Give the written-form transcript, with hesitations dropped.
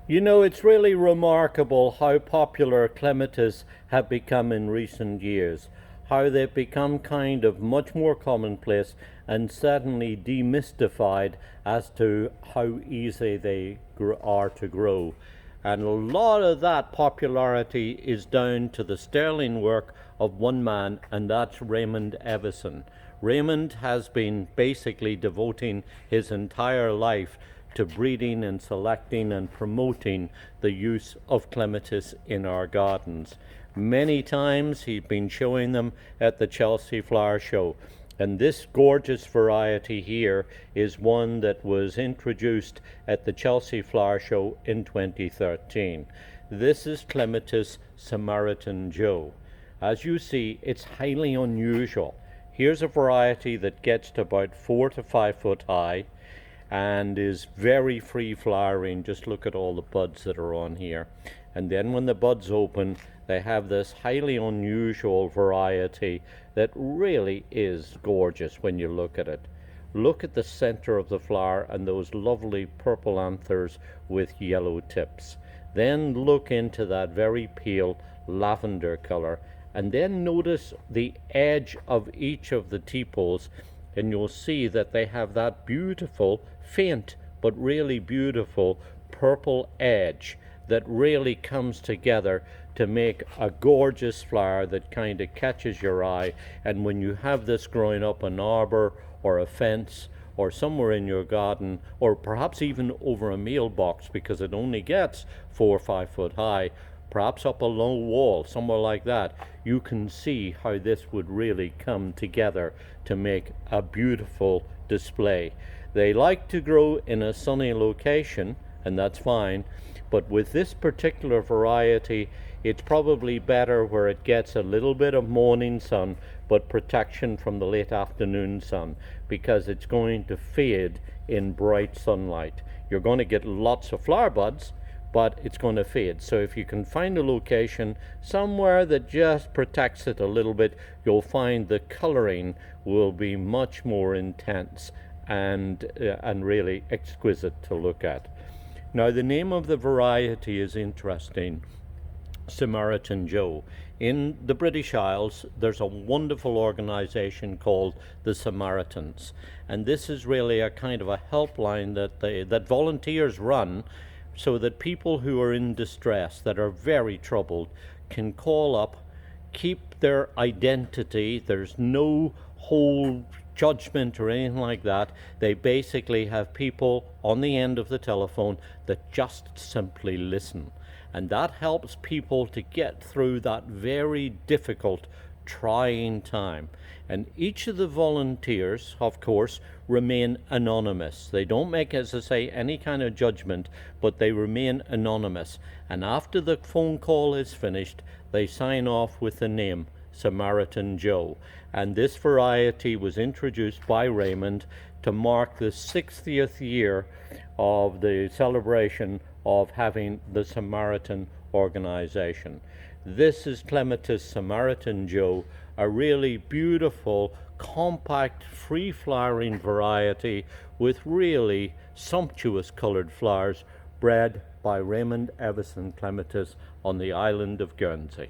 You know, it's really remarkable how popular clematis have become in recent years, how they've become kind of much more commonplace and suddenly demystified as to how easy they are to grow. And a lot of that popularity is down to the sterling work of one man, and that's Raymond Evison. Raymond has been basically devoting his entire life to breeding and selecting and promoting the use of clematis in our gardens. Many times he's been showing them at the Chelsea Flower Show. And this gorgeous variety here is one that was introduced at the Chelsea Flower Show in 2013. This is Clematis Samaritan Jo. As you see, it's highly unusual. Here's a variety that gets to about 4 to 5 foot high and is very free flowering. Just look at all the buds that are on here. And then when the buds open, they have this highly unusual variety that really is gorgeous when you look at it. Look at the center of the flower and those lovely purple anthers with yellow tips. Then look into that very pale lavender color, and then notice the edge of each of the tepals, and you'll see that they have that beautiful, faint but really beautiful purple edge that really comes together to make a gorgeous flower that kind of catches your eye. And when you have this growing up an arbor or a fence or somewhere in your garden, or perhaps even over a mailbox, because it only gets 4 or 5 foot high, perhaps up a low wall, somewhere like that, you can see how this would really come together to make a beautiful display. They like to grow in a sunny location, and that's fine, but with this particular variety, it's probably better where it gets a little bit of morning sun, but protection from the late afternoon sun, because it's going to fade in bright sunlight. You're going to get lots of flower buds, but it's going to fade. So if you can find a location somewhere that just protects it a little bit, you'll find the coloring will be much more intense and really exquisite to look at. Now, the name of the variety is interesting, Samaritan Jo. In the British Isles, there's a wonderful organization called the Samaritans, and this is really a kind of a helpline that volunteers run, so that people who are in distress, that are very troubled, can call up, keep their identity. There's no whole judgment or anything like that. They basically have people on the end of the telephone that just simply listen. And that helps people to get through that very difficult, trying time. And each of the volunteers, of course, remain anonymous. They don't make, as I say, any kind of judgment, but they remain anonymous. And after the phone call is finished, they sign off with the name Samaritan Jo. And this variety was introduced by Raymond to mark the 60th year of the celebration of having the Samaritan organization. This is Clematis Samaritan Jo, a really beautiful, compact, free-flowering variety with really sumptuous colored flowers, bred by Raymond Evison Clematis on the island of Guernsey.